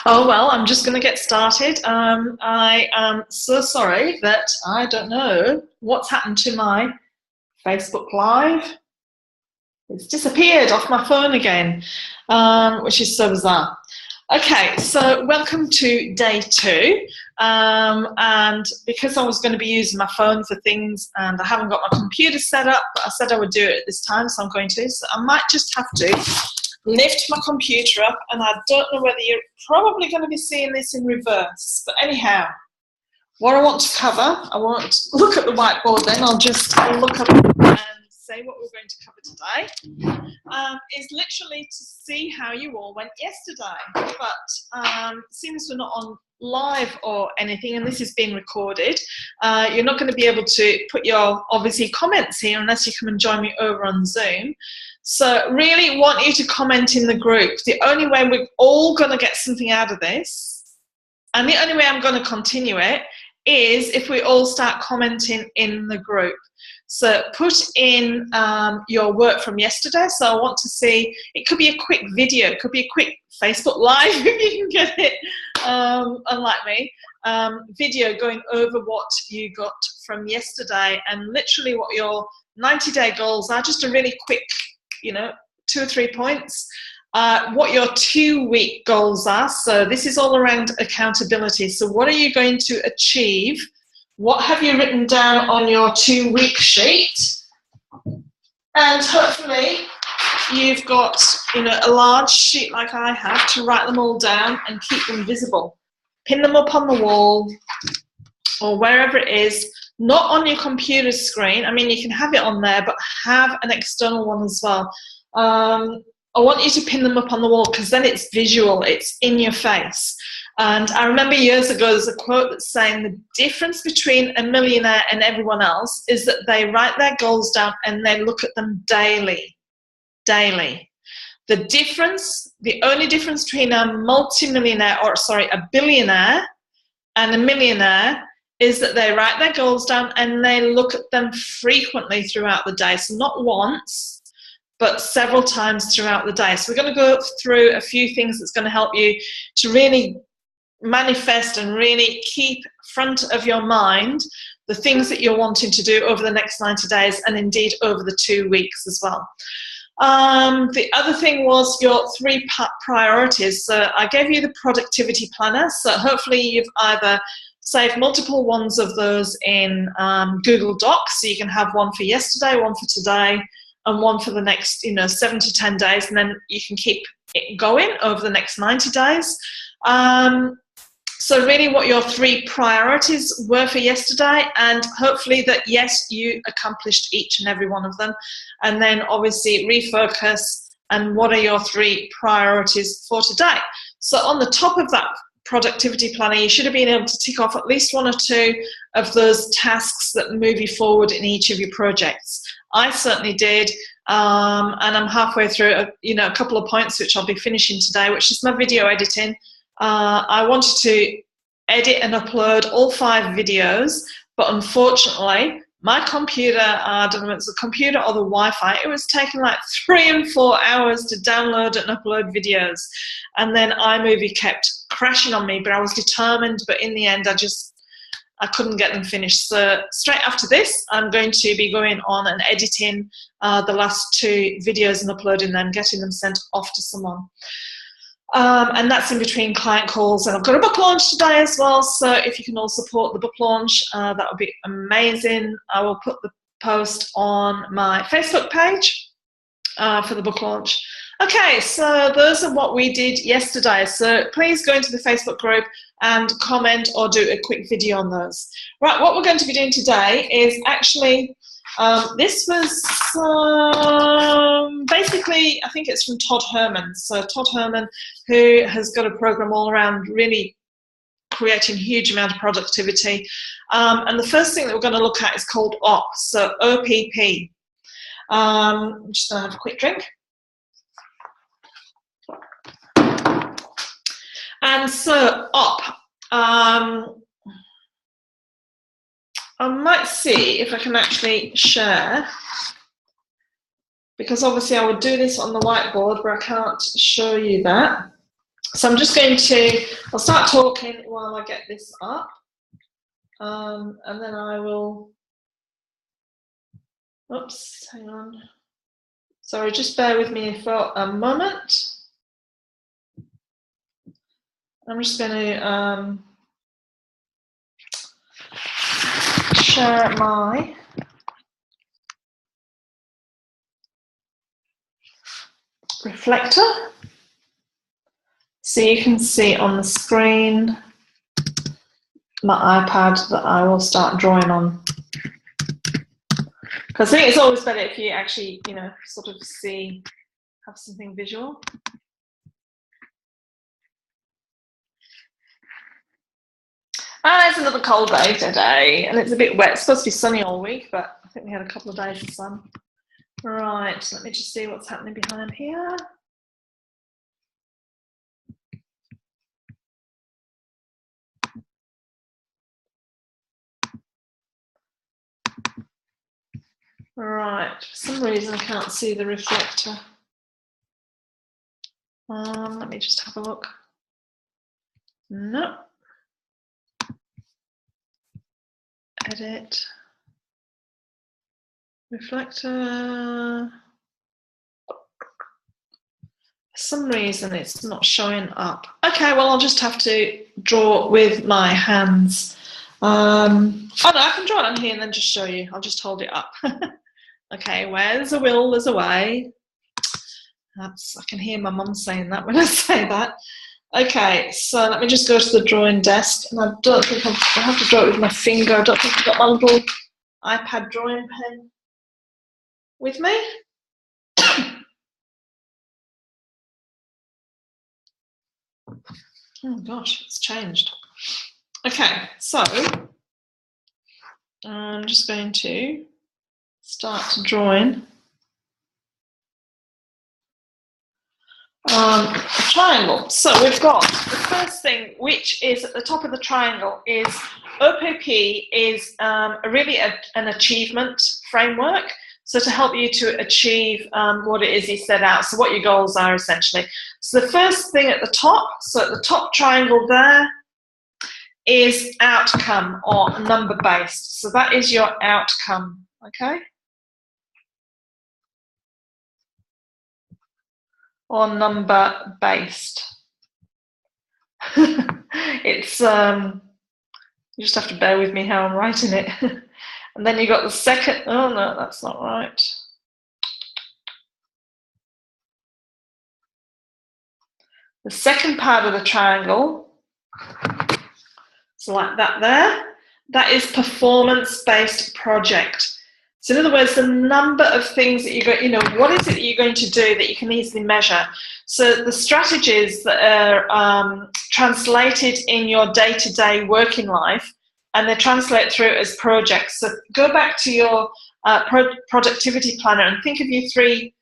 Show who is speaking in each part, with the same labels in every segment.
Speaker 1: Oh, well, I'm just going to get started. I am so sorry that I don't know what's happened to my Facebook Live. It's disappeared off my phone again, which is so bizarre. Okay, so welcome to day two. And because I was going to be using my phone for things and I haven't got my computer set up, I said I would do it at this time, so I'm going to. So I might just have to lift my computer up, and I don't know whether you're probably going to be seeing this in reverse. But anyhow, what I want to cover, I won't look at the whiteboard then, I'll just look up and say what we're going to cover today, is literally to see how you all went yesterday. But seeing as we're not on live or anything, and this is being recorded, you're not going to be able to put your, obviously, comments here unless you come and join me over on Zoom. So really want you to comment in the group. The only way we're all going to get something out of this, and the only way I'm going to continue it, is if we all start commenting in the group. So put in your work from yesterday. So I want to see, it could be a quick video, it could be a quick Facebook Live if you can get it, unlike me, video going over what you got from yesterday and literally what your 90-day goals are, just a really quick, 2 or 3 points. What your 2-week goals are. So this is all around accountability. So what are you going to achieve? What have you written down on your 2-week sheet? And hopefully you've got, a large sheet like I have to write them all down and keep them visible. Pin them up on the wall or wherever it is, not on your computer screen. I mean, you can have it on there, but have an external one as well. I want you to pin them up on the wall because then it's visual, it's in your face. And I remember years ago there's a quote that's saying the difference between a millionaire and everyone else is that they write their goals down and they look at them daily. Daily. The only difference between a a billionaire and a millionaire is that they write their goals down and they look at them frequently throughout the day. So not once, but several times throughout the day. So we're going to go through a few things that's going to help you to really manifest and really keep front of your mind the things that you're wanting to do over the next 90 days and indeed over the 2 weeks as well. The other thing was your 3 priorities. So I gave you the productivity planner. So hopefully you've either saved multiple ones of those in Google Docs, so you can have one for yesterday, one for today, and one for the next 7 to 10 days, and then you can keep it going over the next 90 days. So really what your 3 priorities were for yesterday, and hopefully that, yes, you accomplished each and every one of them. And then obviously refocus, and what are your 3 priorities for today? So on the top of that productivity planner, you should have been able to tick off at least 1 or 2 of those tasks that move you forward in each of your projects. I certainly did, and I'm halfway through a couple of points which I'll be finishing today, which is my video editing. I wanted to edit and upload all 5 videos, but unfortunately my computer, I don't know if it's the computer or the Wi-Fi, it was taking like 3 and 4 hours to download and upload videos, and then iMovie kept crashing on me, but I was determined. But in the end I couldn't get them finished. So straight after this, I'm going to be going on and editing the last 2 videos and uploading them, getting them sent off to someone. And that's in between client calls. And I've got a book launch today as well. So if you can all support the book launch, that would be amazing. I will put the post on my Facebook page for the book launch. Okay, so those are what we did yesterday. So please go into the Facebook group and comment or do a quick video on those. Right, what we're going to be doing today is actually, this was basically, I think it's from Todd Herman. So Todd Herman, who has got a program all around really creating a huge amount of productivity. And the first thing that we're going to look at is called OPP, so OPP. I'm just going to have a quick drink. And so OPP, I might see if I can actually share, because obviously I would do this on the whiteboard, but I can't show you that. So I'm just going to, I'll start talking while I get this up, and then I will, oops, hang on. Sorry, just bear with me for a moment. I'm just going to share my reflector so you can see on the screen my iPad that I will start drawing on. Because I think it's always better if you actually, you know, sort of see, have something visual. And it's another cold day today, and it's a bit wet. It's supposed to be sunny all week, but I think we had a couple of days of sun. Right, let me just see what's happening behind here. Right, for some reason I can't see the reflector. Let me just have a look. No. Edit. Reflector. For some reason it's not showing up. Okay, well I'll just have to draw with my hands. Oh no, I can draw it on here and then just show you. I'll just hold it up. Okay, where there's a will, there's a way. I can hear my mum saying that when I say that. Okay, so let me just go to the drawing desk, and I don't think I have to draw it with my finger. I don't think I've got my little iPad drawing pen with me. Oh gosh, it's changed. Okay, so I'm just going to start drawing a triangle. So we've got the first thing, which is at the top of the triangle, is OPP is really an achievement framework. So to help you to achieve what it is you set out, so what your goals are essentially. So the first thing at the top, so at the top triangle there, is outcome or number based. So that is your outcome, okay? Or number based. It's you just have to bear with me how I'm writing it. And then you got the second, oh no, that's not right. The second part of the triangle, so like that there, that is performance-based project. So in other words, the number of things that you go, you know, what is it that you're going to do that you can easily measure? So the strategies that are translated in your day-to-day working life, and they translate through as projects. So go back to your productivity planner and think of your three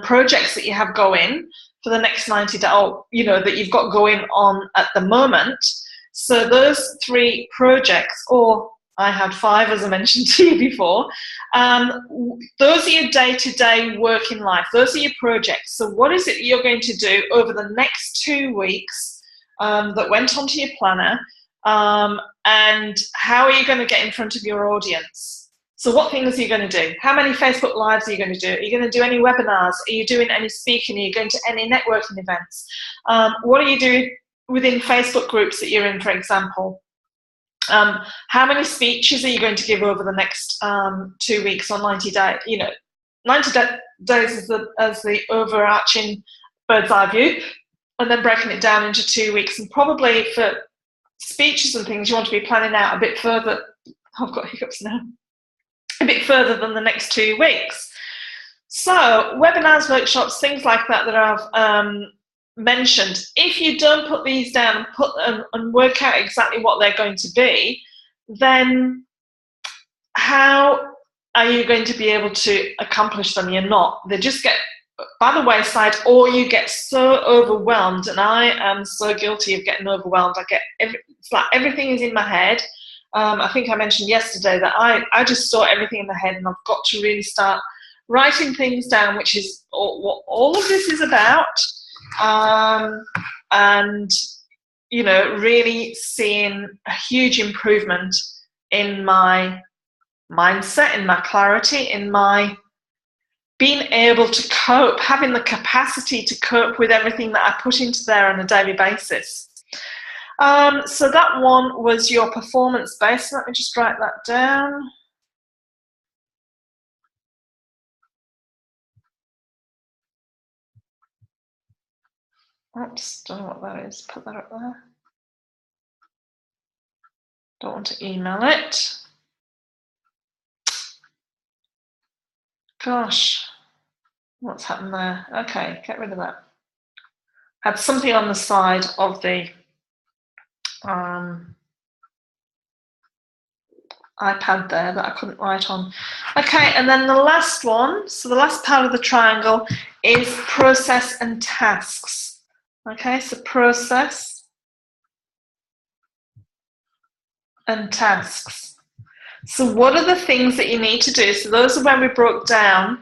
Speaker 1: projects that you have going for the next 90 days, or, you know, that you've got going on at the moment. So those 3 projects, or I had 5, as I mentioned to you before, those are your day-to-day working life. Those are your projects. So what is it you're going to do over the next 2 weeks that went onto your planner, and how are you going to get in front of your audience? So what things are you going to do? How many Facebook Lives are you going to do? Are you going to do any webinars? Are you doing any speaking? Are you going to any networking events? What are you doing within Facebook groups that you're in, for example? How many speeches are you going to give over the next 2 weeks or 90 days? You know, 90 days is as the overarching bird's eye view, and then breaking it down into 2 weeks. And probably for speeches and things, you want to be planning out a bit further. I've got hiccups now. A bit further than the next 2 weeks. So webinars, workshops, things like that that I've mentioned, if you don't put these down and work out exactly what they're going to be, then how are you going to be able to accomplish them? You're not. They just get by the wayside, or you get so overwhelmed, and I am so guilty of getting overwhelmed. It's like everything is in my head. I think I mentioned yesterday that I just store everything in my head, and I've got to really start writing things down, which is what all of this is about. and, you know, really seeing a huge improvement in my mindset, in my clarity, in my being able to cope, having the capacity to cope with everything that I put into there on a daily basis. So that one was your performance based. Let me just write that down. Oops, don't know what that is. Put that up there. Don't want to email it. Gosh, what's happened there? Okay, get rid of that. Had something on the side of the iPad there that I couldn't write on. Okay, and then the last one, so the last part of the triangle is process and tasks. Okay, so process and tasks. So what are the things that you need to do? So those are where we broke down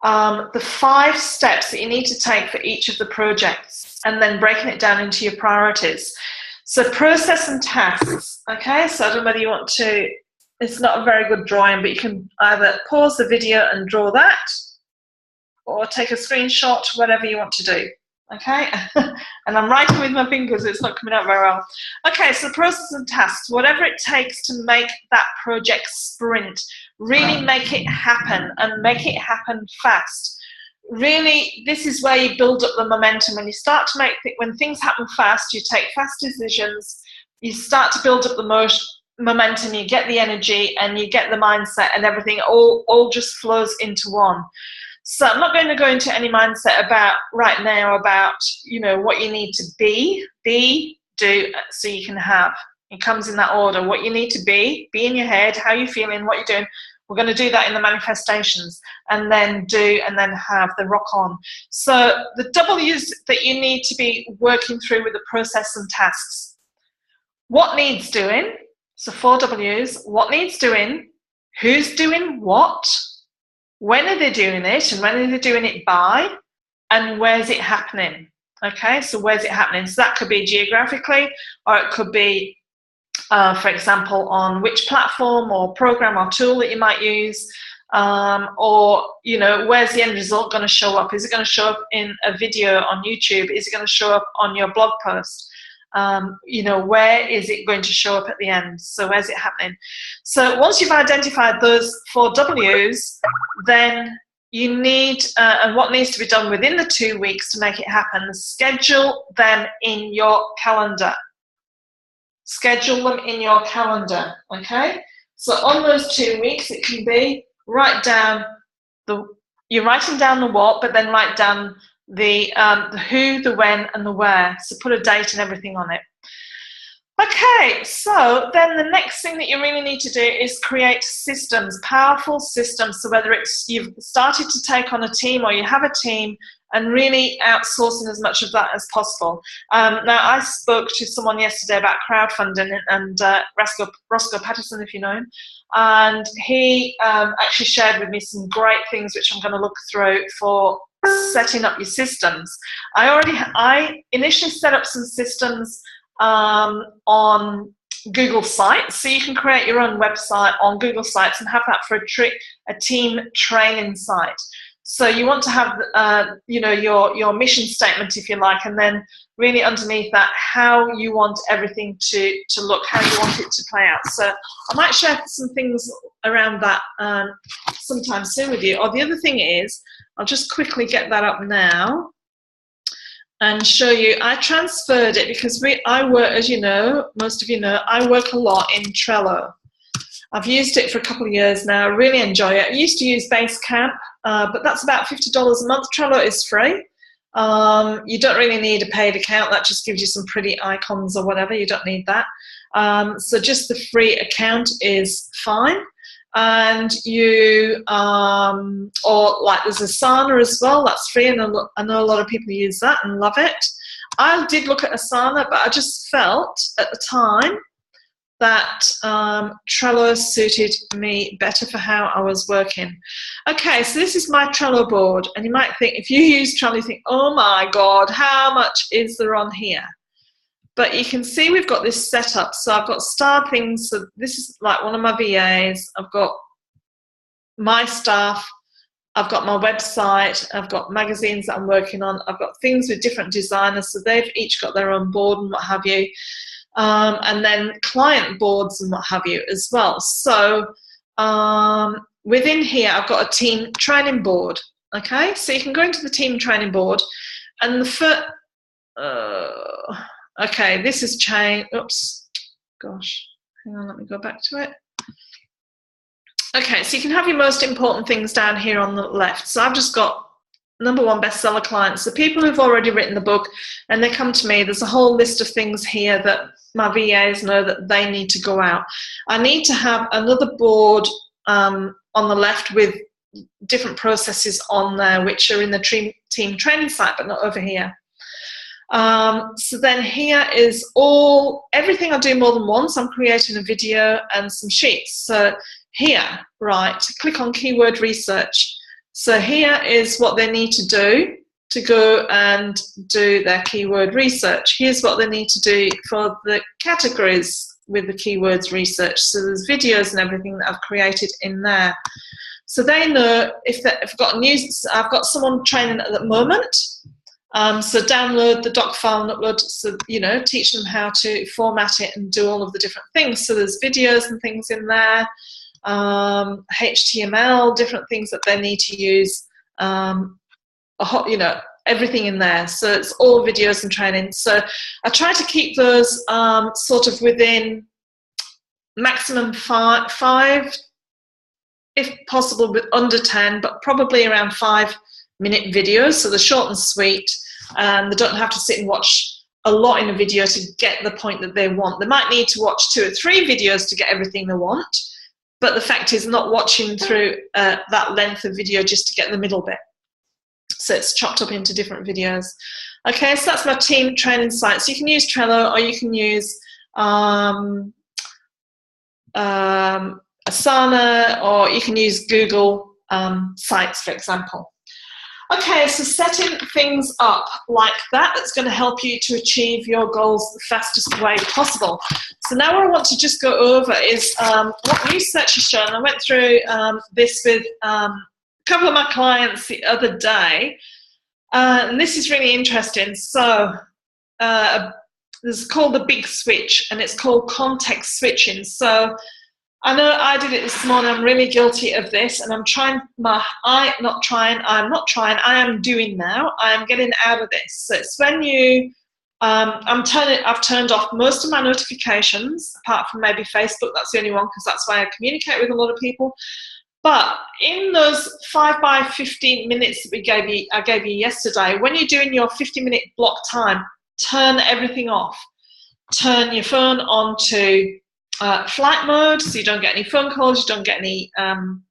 Speaker 1: the 5 steps that you need to take for each of the projects, and then breaking it down into your priorities. So process and tasks. Okay, so I don't know whether you want to, it's not a very good drawing, but you can either pause the video and draw that, or take a screenshot, whatever you want to do. Okay, and I'm writing with my fingers, it's not coming out very well. Okay, so process and tasks, whatever it takes to make that project sprint, really make it happen, and make it happen fast. Really, this is where you build up the momentum. When you start to make, when things happen fast, you take fast decisions, you start to build up the momentum, you get the energy, and you get the mindset, and everything all just flows into one. So I'm not going to go into any mindset about right now about, you know, what you need to be, do, so you can have. It comes in that order. What you need to be in your head, how you're feeling, what you're doing. We're going to do that in the manifestations, and then do, and then have the rock on. So the W's that you need to be working through with the process and tasks. What needs doing? So 4 W's. What needs doing? Who's doing what? When are they doing it, and when are they doing it by, and where's it happening? Okay, so where's it happening? So that could be geographically, or it could be, for example, on which platform or program or tool that you might use, or, you know, where's the end result going to show up? Is it going to show up in a video on YouTube? Is it going to show up on your blog post? You know, where is it going to show up at the end? So where's it happening? So once you've identified those 4 W's, then you need, and what needs to be done within the 2 weeks to make it happen, schedule them in your calendar. Schedule them in your calendar, okay? So on those 2 weeks, it can be write down you're writing down the what, but then write down the who, the when, and the where. So put a date and everything on it. Okay, so then the next thing that you really need to do is create systems, powerful systems. So whether it's you've started to take on a team, or you have a team, and really outsourcing as much of that as possible. Now, I spoke to someone yesterday about crowdfunding, and Roscoe Patterson, if you know him, and he actually shared with me some great things which I'm going to look through for setting up your systems. I initially set up some systems on Google Sites, so you can create your own website on Google Sites and have that for a team training site. So you want to have you know, your mission statement, if you like, and then really underneath that how you want everything to look, how you want it to play out. So I might share some things around that sometime soon with you. Or the other thing is, I'll just quickly get that up now and show you. I transferred it because I work, as you know, most of you know, I work a lot in Trello. I've used it for a couple of years now. I really enjoy it. I used to use Basecamp, but that's about $50 a month. Trello is free. You don't really need a paid account. That just gives you some pretty icons or whatever. You don't need that. So just the free account is fine. And you, or like there's Asana as well, that's free, and I know a lot of people use that and love it. I did look at Asana, but I just felt at the time that Trello suited me better for how I was working. Okay, so this is my Trello board, and you might think, if you use Trello, you think, oh my God, how much is there on here? But you can see we've got this set up. So I've got starred things. So this is like one of my VAs. I've got my staff. I've got my website. I've got magazines that I'm working on. I've got things with different designers. So they've each got their own board and what have you. And then client boards and what have you as well. So within here, I've got a team training board. Okay, so you can go into the team training board, and the first, okay, this is changed. Oops, gosh, hang on, let me go back to it. Okay, so you can have your most important things down here on the left. So I've just got #1 bestseller clients, the people who've already written the book, and they come to me. There's a whole list of things here that my VAs know that they need to go out. I need to have another board on the left with different processes on there, which are in the team training site, but not over here. So then here is everything I do more than once. I'm creating a video and some sheets. So here, right, click on keyword research. So here is what they need to do to go and do their keyword research. Here's what they need to do for the categories with the keywords research. So there's videos and everything that I've created in there. So they know if I've got someone training at the moment. So download the doc file and upload, so, you know, teach them how to format it and do all of the different things. So there's videos and things in there, HTML, different things that they need to use, you know, everything in there. So it's all videos and training. So I try to keep those sort of within maximum five, if possible, with under 10, but probably around 5-minute videos. So they're short and sweet, and they don't have to sit and watch a lot in a video to get the point that they want. They might need to watch 2 or 3 videos to get everything they want, but the fact is not watching through that length of video just to get the middle bit. So it's chopped up into different videos. Okay, so that's my team training site. So you can use Trello, or you can use Asana, or you can use Google Sites, for example. Okay, so setting things up like that, that's going to help you to achieve your goals the fastest way possible. So now what I want to just go over is what research has shown. I went through this with a couple of my clients the other day, and this is really interesting. So this is called the big switch, and it's called context switching. So I know I did it this morning. I'm really guilty of this, and I am doing now. I am getting out of this. So it's when you, I've turned off most of my notifications, apart from maybe Facebook. That's the only one, because that's why I communicate with a lot of people. But in those 5 by 15 minutes that I gave you yesterday, when you're doing your 50-minute block time, turn everything off. Turn your phone on to flight mode, so you don't get any phone calls, you don't get any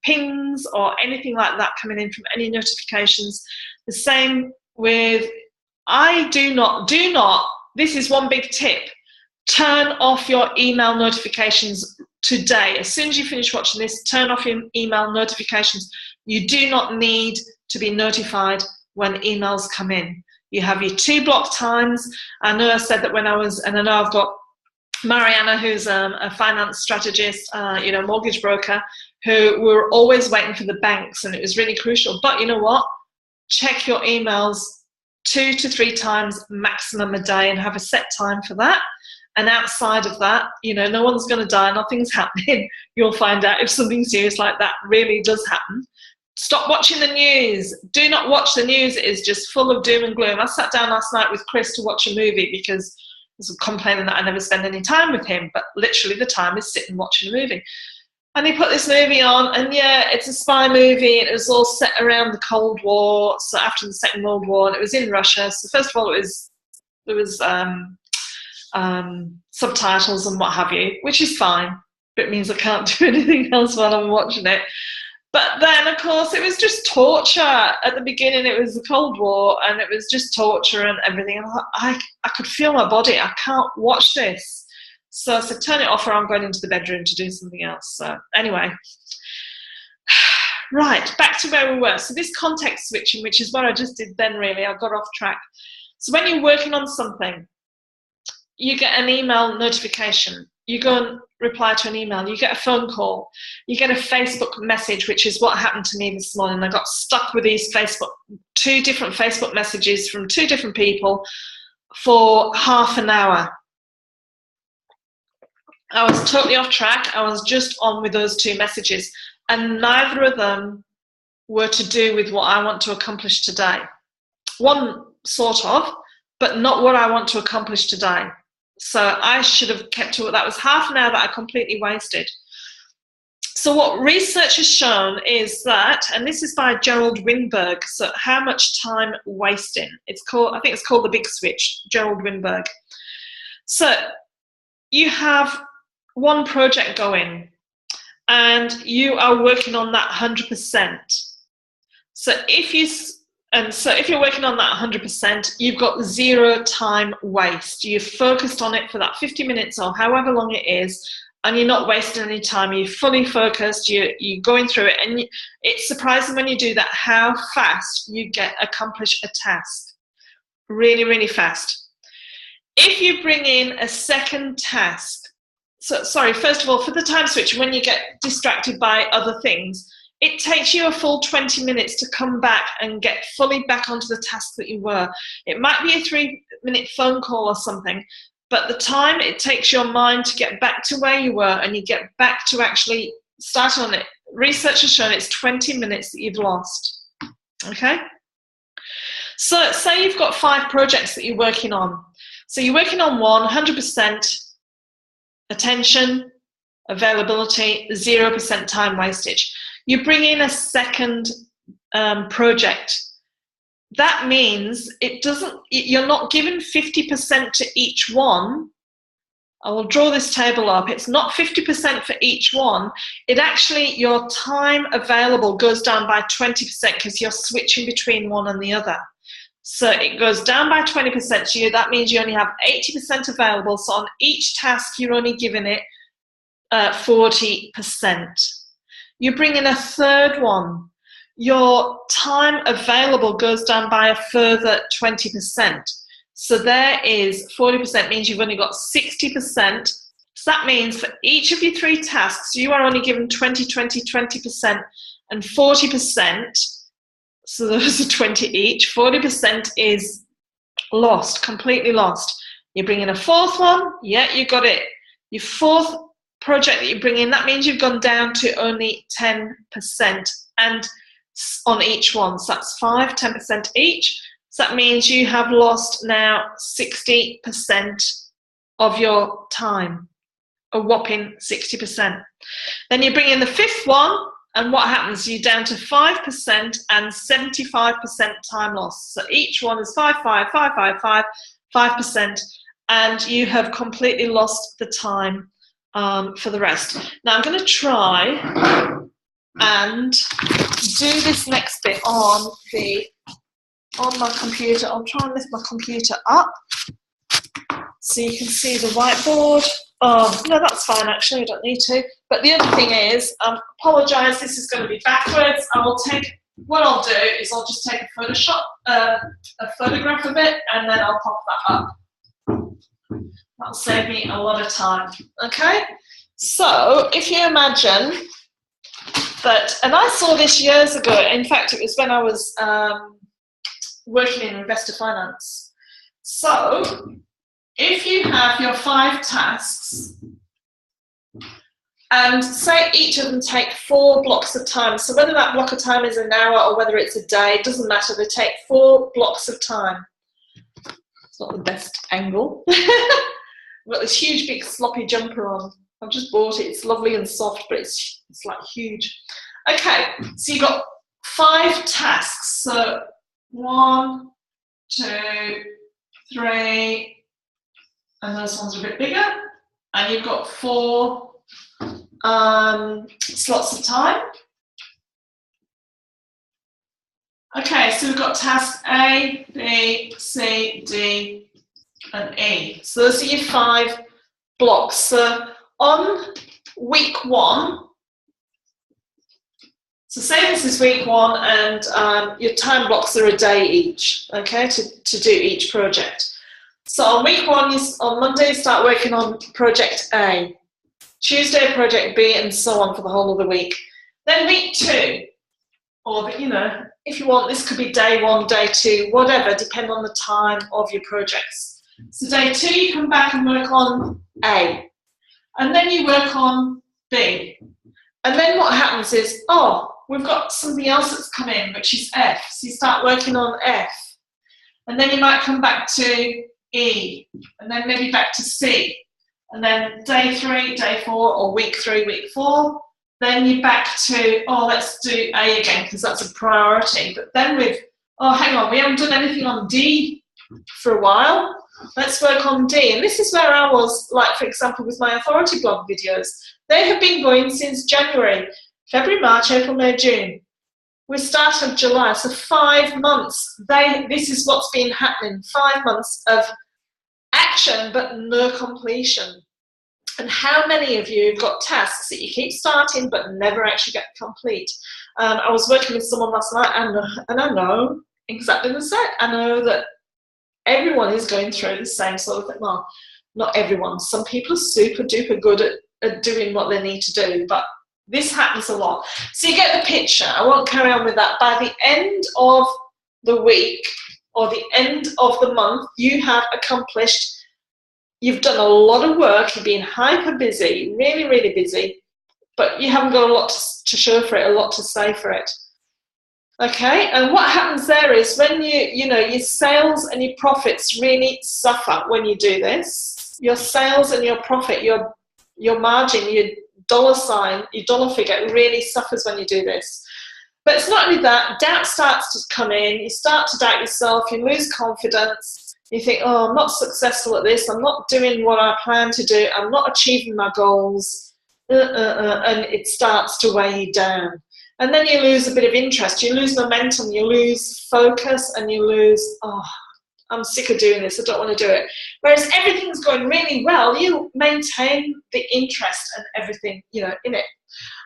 Speaker 1: pings or anything like that coming in from any notifications. The same with, do not, this is one big tip, turn off your email notifications today. As soon as you finish watching this, turn off your email notifications. You do not need to be notified when emails come in. You have your 2 block times. I know I said that when I was, and I know I've got Mariana, who's a finance strategist, you know, mortgage broker, who were always waiting for the banks, and it was really crucial. But you know what? Check your emails 2 to 3 times maximum a day, and have a set time for that. And outside of that, you know, no one's going to die, nothing's happening. You'll find out if something serious like that really does happen. Stop watching the news. Do not watch the news. It is just full of doom and gloom. I sat down last night with Chris to watch a movie because I was complaining that I never spend any time with him, but literally the time is sitting watching a movie. And he put this movie on, and yeah, it's a spy movie, and it was all set around the Cold War, so after the Second World War, and it was in Russia. So first of all, there was subtitles and what have you, which is fine, but it means I can't do anything else while I'm watching it. But then, of course, it was just torture. At the beginning, it was the Cold War, and it was just torture and everything. And I could feel my body. I can't watch this. So I said, turn it off or I'm going into the bedroom to do something else. So anyway, right, back to where we were. So this context switching, which is what I just did then really, I got off track. So when you're working on something, you get an email notification, you go and reply to an email, you get a phone call, you get a Facebook message, which is what happened to me this morning. I got stuck with these two different Facebook messages from two different people for half an hour. I was totally off track. I was just on with those two messages, and neither of them were to do with what I want to accomplish today. One sort of, but not what I want to accomplish today. So I should have kept to it. That was half an hour that I completely wasted. So what research has shown is that, and this is by Gerald Winberg, so how much time wasting. It's called, I think it's called The Big Switch, Gerald Winberg. So you have one project going and you are working on that 100%. So if you're working on that 100%, you've got zero time waste. You're focused on it for that 50 minutes or however long it is, and you're not wasting any time. You're fully focused, you're going through it, and it's surprising when you do that how fast you accomplish a task. Really, really fast. If you bring in a second task, first of all, for the time switch, when you get distracted by other things, it takes you a full 20 minutes to come back and get fully back onto the task that you were. It might be a 3-minute phone call or something, but the time it takes your mind to get back to where you were and you get back to actually start on it, research has shown it's 20 minutes that you've lost. Okay? So say you've got 5 projects that you're working on. So you're working on one, 100% attention, availability, 0% time wastage. You bring in a second project. That means you're not given 50% to each one. I will draw this table up. It's not 50% for each one. It actually, your time available goes down by 20% because you're switching between one and the other. So it goes down by 20% to you. That means you only have 80% available. So on each task, you're only giving it 40%. You bring in a third one. Your time available goes down by a further 20%. So there is 40% means you've only got 60%. So that means for each of your 3 tasks, you are only given 20, 20, 20% and 40%. So those are 20 each. 40% is lost, completely lost. You bring in a fourth one. Yeah, you got it. Your fourth project that you bring in, that means you've gone down to only 10% and on each one. So that's 5, 10% each. So that means you have lost now 60% of your time, a whopping 60%. Then you bring in the fifth one, and what happens? You're down to 5% and 75% time loss. So each one is 5, 5, 5, 5, 5, 5%, and you have completely lost the time for the rest. Now I'm going to try and do this next bit on my computer. I'll try and lift my computer up so you can see the whiteboard. Oh, no, that's fine actually, I don't need to. But the other thing is, apologise, this is going to be backwards. What I'll do is I'll just take a photograph of it, and then I'll pop that up. That'll save me a lot of time. Okay? So, if you imagine that, and I saw this years ago, in fact it was when I was working in investor finance. So, if you have your 5 tasks, and say each of them take 4 blocks of time, so whether that block of time is an hour or whether it's a day, it doesn't matter, they take 4 blocks of time. It's not the best angle. I've got this huge big sloppy jumper on. I've just bought it, it's lovely and soft, but it's like huge. Okay, so you've got 5 tasks, so 1, 2, 3, and those ones are a bit bigger, and you've got 4 slots of time. Okay, so we've got task A, B, C, D, and E. So those are your 5 blocks. So on week 1, so say this is week 1 and your time blocks are a day each, okay, to do each project. So on week 1, on Monday you start working on project A, Tuesday project B, and so on for the whole of the week. Then week 2, or you know, if you want, this could be day 1, day 2, whatever, depending on the time of your projects. So day 2 you come back and work on A, and then you work on B. And then what happens is, oh, we've got something else that's come in, which is F. So you start working on F. And then you might come back to E, and then maybe back to C. And then day 3, day 4, or week 3, week 4. Then you're back to, oh, let's do A again, because that's a priority. But then with, oh, hang on, we haven't done anything on D for a while. Let's work on D. And this is where I was, like, for example, with my authority blog videos. They have been going since January, February, March, April, May, June. We started July, so 5 months. This is what's been happening, 5 months of action but no completion. And how many of you have got tasks that you keep starting but never actually get complete? I was working with someone last night, and I know exactly the same. I know that everyone is going through the same sort of thing. Well, not everyone. Some people are super duper good at doing what they need to do, but this happens a lot. So you get the picture. I won't carry on with that. By the end of the week or the end of the month, you have accomplished, you've done a lot of work, you've been hyper busy, really, really busy, but you haven't got a lot to show for it, a lot to say for it. Okay, and what happens there is when your sales and your profits really suffer when you do this. Your sales and your profit, your margin, your dollar sign, your dollar figure really suffers when you do this. But it's not only that, doubt starts to come in, you start to doubt yourself, you lose confidence, you think, oh, I'm not successful at this, I'm not doing what I plan to do, I'm not achieving my goals, and it starts to weigh you down. And then you lose a bit of interest, you lose momentum, you lose focus, and you lose, oh, I'm sick of doing this, I don't want to do it. Whereas everything's going really well, you maintain the interest and everything, in it.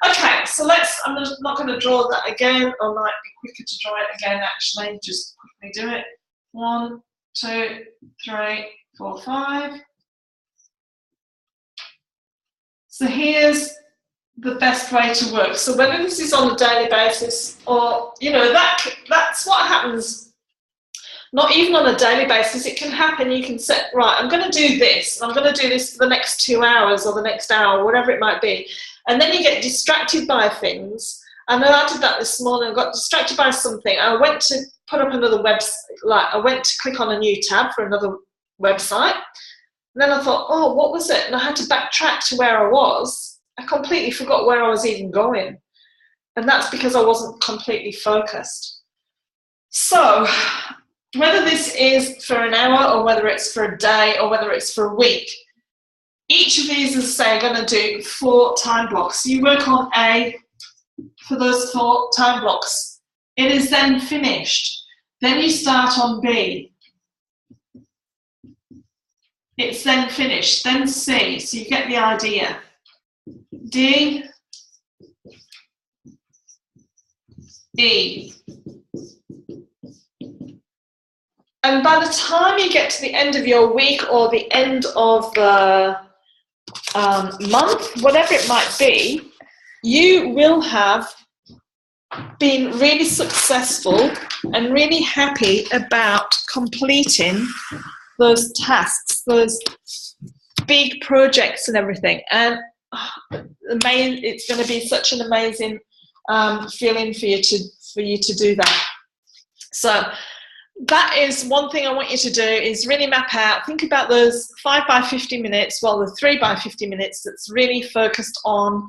Speaker 1: Okay, so I'm not going to draw that again, or might be quicker to draw it again actually, just quickly do it. 1, 2, 3, 4, 5. So here's the best way to work. So whether this is on a daily basis or, that's what happens. Not even on a daily basis, it can happen. You can set, right, I'm going to do this. I'm going to do this for the next 2 hours or the next hour, whatever it might be. And then you get distracted by things. I know I did that this morning. I got distracted by something. I went to put up another website. I went to click on a new tab for another website. And then I thought, oh, what was it? And I had to backtrack to where I was. I completely forgot where I was even going. And that's because I wasn't completely focused. So whether this is for an hour or whether it's for a day or whether it's for a week, each of these is, say, going to do 4 time blocks. You work on A for those 4 time blocks. It is then finished. Then you start on B. It's then finished. Then C. So you get the idea. D. E. And by the time you get to the end of your week or the end of the month, whatever it might be, you will have been really successful and really happy about completing those tasks, those big projects and everything. And it's going to be such an amazing feeling for you to do that. So that is one thing I want you to do, is really map out, think about those 5 by 50 minutes, well, the 3 by 50 minutes that's really focused on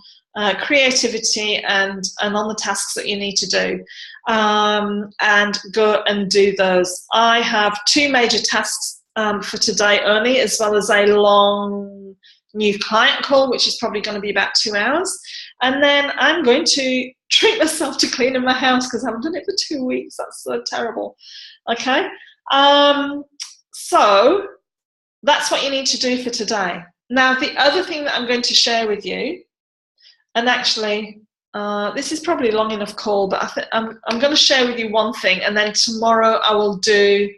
Speaker 1: creativity and on the tasks that you need to do, and go and do those. I have 2 major tasks for today only, as well as a long new client call, which is probably going to be about 2 hours. And then I'm going to treat myself to cleaning my house because I haven't done it for 2 weeks. That's so terrible. Okay, so that's what you need to do for today. Now, the other thing that I'm going to share with you, and actually, this is probably a long enough call, but I'm going to share with you one thing, and then tomorrow I will do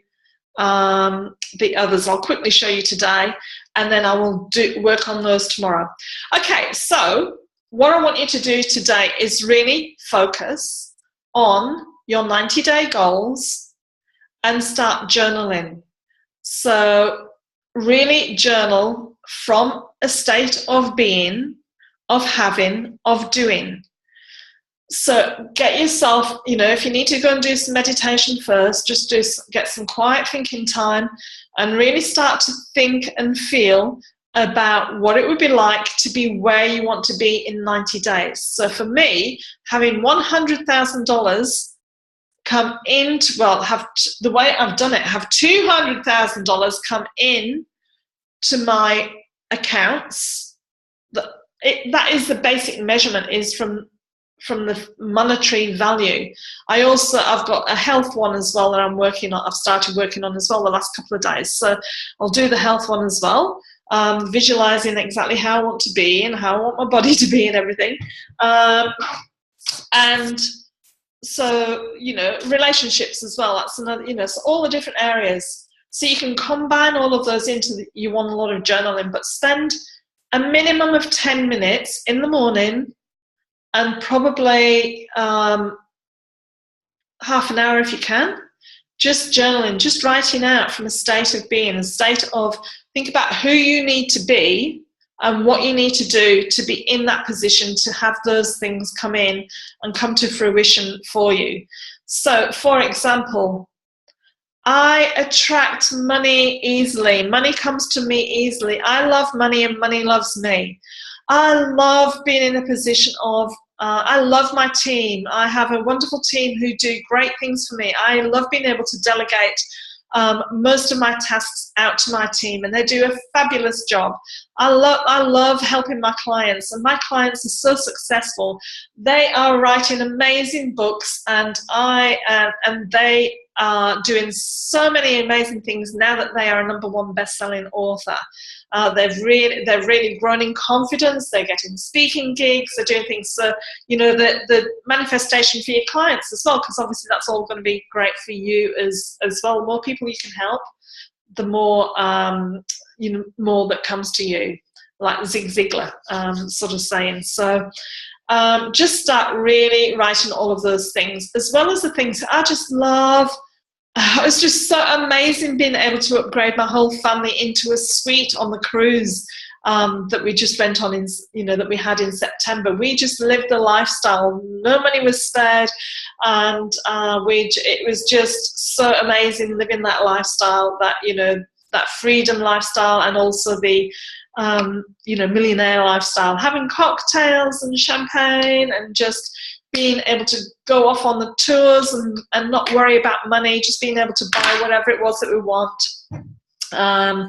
Speaker 1: the others. I'll quickly show you today, and then I will work on those tomorrow. Okay, so what I want you to do today is really focus on your 90-day goals and start journaling. So really journal from a state of being, of having, of doing. So get yourself, if you need to go and do some meditation first, just get some quiet thinking time and really start to think and feel about what it would be like to be where you want to be in 90 days. So for me, having $100,000 come in, the way I've done it, have $200,000 come in to my accounts. That is the basic measurement, is from the monetary value. I've got a health one as well that I'm working on. I've started working on as well the last couple of days. So I'll do the health one as well, visualizing exactly how I want to be and how I want my body to be and everything. And so, relationships as well. That's another, so all the different areas. So you can combine all of those into you want a lot of journaling, but spend a minimum of 10 minutes in the morning and probably half an hour if you can, just journaling, just writing out from a state of being, a state of, think about who you need to be and what you need to do to be in that position to have those things come in and come to fruition for you. So, for example, I attract money easily. Money comes to me easily. I love money and money loves me. I love being in a position of, I love my team. I have a wonderful team who do great things for me. I love being able to delegate most of my tasks out to my team, and they do a fabulous job. I love helping my clients, and my clients are so successful. They are writing amazing books, and they are doing so many amazing things now that they are a #1 best-selling author. They've really grown in confidence. They're getting speaking gigs. They're doing things. So the manifestation for your clients as well, because obviously that's all going to be great for you as well. The more people you can help, the more more that comes to you, like Zig Ziglar sort of saying. So just start really writing all of those things, as well as the things I just love. It was just so amazing being able to upgrade my whole family into a suite on the cruise that we just went on that we had in September. We just lived the lifestyle. No money was spared, and it was just so amazing living that lifestyle, that freedom lifestyle, and also the millionaire lifestyle, having cocktails and champagne and just being able to go off on the tours and not worry about money, just being able to buy whatever it was that we want. I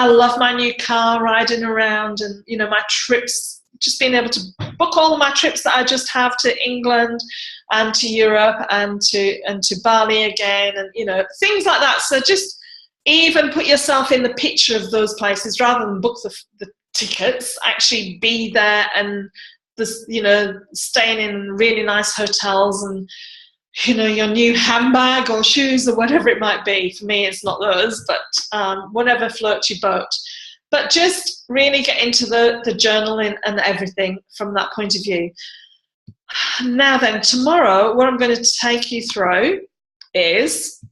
Speaker 1: love my new car, riding around, and my trips, just being able to book all of my trips that I just have to England and to Europe and to Bali again, and things like that. So just even put yourself in the picture of those places rather than book the tickets. Actually be there and staying in really nice hotels and your new handbag or shoes or whatever it might be. For me, it's not those, but whatever floats your boat. But just really get into the journaling and everything from that point of view. Now then, tomorrow, what I'm going to take you through is,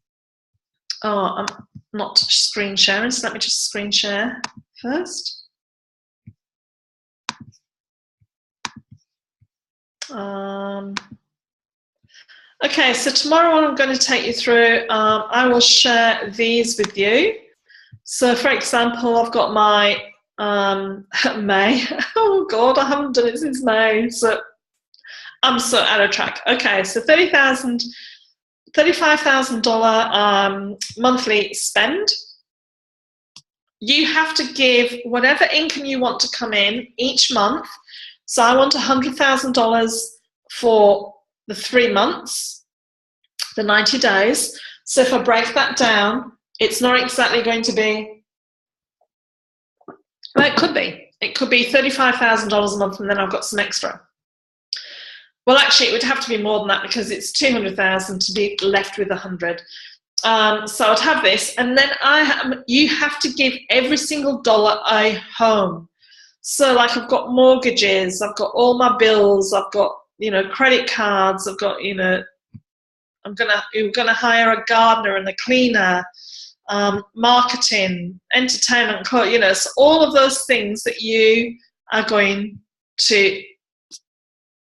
Speaker 1: I'm not screen sharing, so let me just screen share first. Okay, so tomorrow what I'm going to take you through, I will share these with you. So for example, I've got my May. Oh God, I haven't done it since May, so I'm so out of track. Okay, so $35,000 monthly spend. You have to give whatever income you want to come in each month. So I want $100,000 for the 3 months, the 90 days. So if I break that down, it's not exactly going to be Well, it could be. It could be $35,000 a month and then I've got some extra. Well, actually, it would have to be more than that because it's 200,000 to be left with 100. So I'd have this, and then you have to give every single dollar a home. So like I've got mortgages, I've got all my bills, I've got, credit cards, I've got, we're gonna hire a gardener and a cleaner, marketing, entertainment, so all of those things that you are going to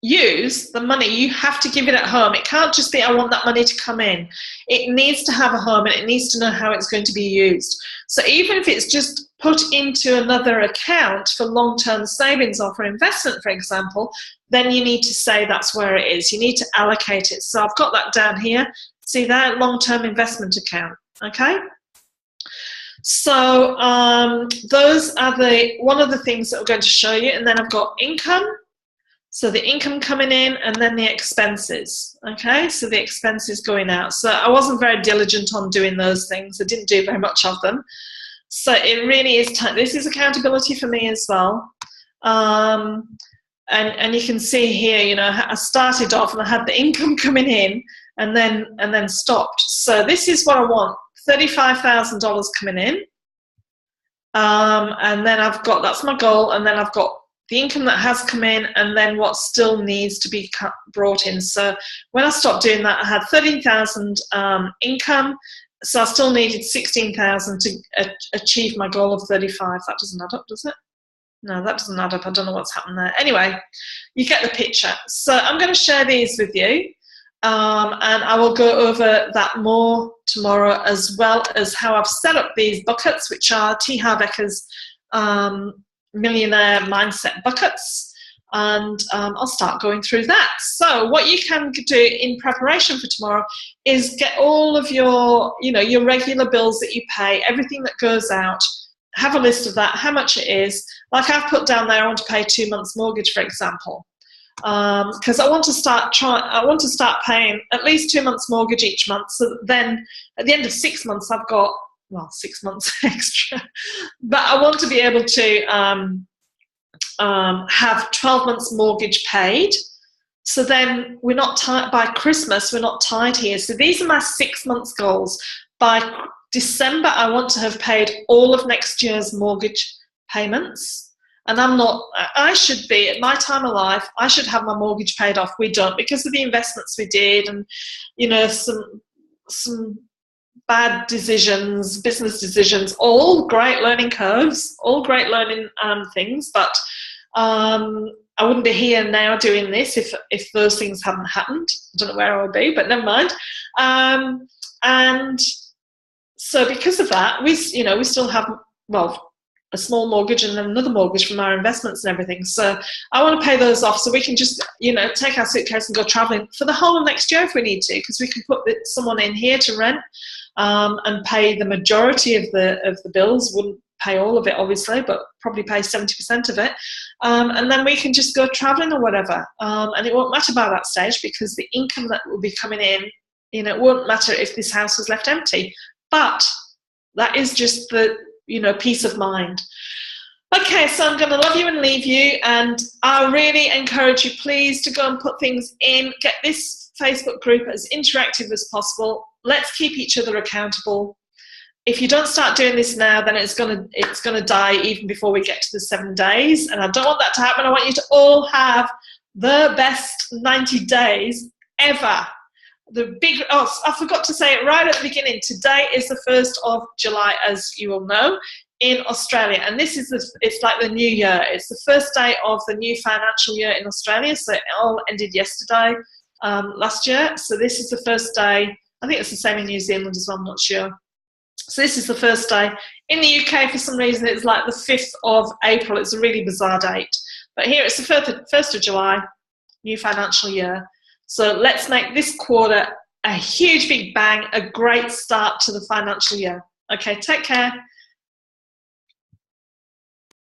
Speaker 1: use the money, you have to give it at home. It can't just be, I want that money to come in. It needs to have a home and it needs to know how it's going to be used. So even if it's just put into another account for long-term savings or for investment, for example, then you need to say that's where it is. You need to allocate it. So I've got that down here. See that long-term investment account, okay? So those are one of the things that we're going to show you. And then I've got income. So the income coming in and then the expenses, okay? So the expenses going out. So I wasn't very diligent on doing those things. I didn't do very much of them. So it really is, this is accountability for me as well. And you can see here, I started off and I had the income coming in and then stopped. So this is what I want, $35,000 coming in. And then I've got, that's my goal, and then I've got the income that has come in and then what still needs to be brought in. So when I stopped doing that, I had 13,000 income, so I still needed 16,000 to achieve my goal of 35. That doesn't add up, does it? No, that doesn't add up. I don't know what's happened there. Anyway, you get the picture. So I'm going to share these with you, and I will go over that more tomorrow, as well as how I've set up these buckets, which are T. Harv Eker's millionaire mindset buckets, and I'll start going through that. So what you can do in preparation for tomorrow is get all of your, your regular bills that you pay, everything that goes out, have a list of that, how much it is. Like I've put down there, I want to pay 2 months mortgage, for example, because I want to start paying at least 2 months mortgage each month. So then at the end of 6 months, I've got, well, 6 months extra, but I want to be able to have 12 months mortgage paid. So then we're not tied by Christmas, we're not tied here. So these are my 6 months goals. By December, I want to have paid all of next year's mortgage payments. And I should be, at my time of life, I should have my mortgage paid off. We don't, because of the investments we did and, some bad decisions, business decisions, all great learning curves, all great learning things, but I wouldn't be here now doing this if those things hadn't happened. I don't know where I would be, but never mind. And so because of that, we still have, well, a small mortgage and then another mortgage from our investments and everything. So I want to pay those off so we can just, take our suitcase and go traveling for the whole of next year if we need to, because we can put someone in here to rent and pay the majority of the bills. Wouldn't pay all of it, obviously, but probably pay 70% of it. And then we can just go traveling or whatever. And it won't matter by that stage because the income that will be coming in, it won't matter if this house was left empty. But that is just the, peace of mind. Okay, so I'm going to love you and leave you, and I really encourage you, please, to go and put things in. Get this Facebook group as interactive as possible. Let's keep each other accountable. If you don't start doing this now, then it's gonna die even before we get to the 7 days, and I don't want that to happen. I want you to all have the best 90 days ever. I forgot to say it right at the beginning. Today is the 1st of July, as you all know, in Australia, and it's like the new year. It's the first day of the new financial year in Australia. So it all ended yesterday, last year. So this is the first day. I think it's the same in New Zealand as well. I'm not sure. So this is the first day. In the UK, for some reason, it's like the 5th of April. It's a really bizarre date. But here it's the 1st of July, new financial year. So let's make this quarter a huge big bang, a great start to the financial year. Okay, take care.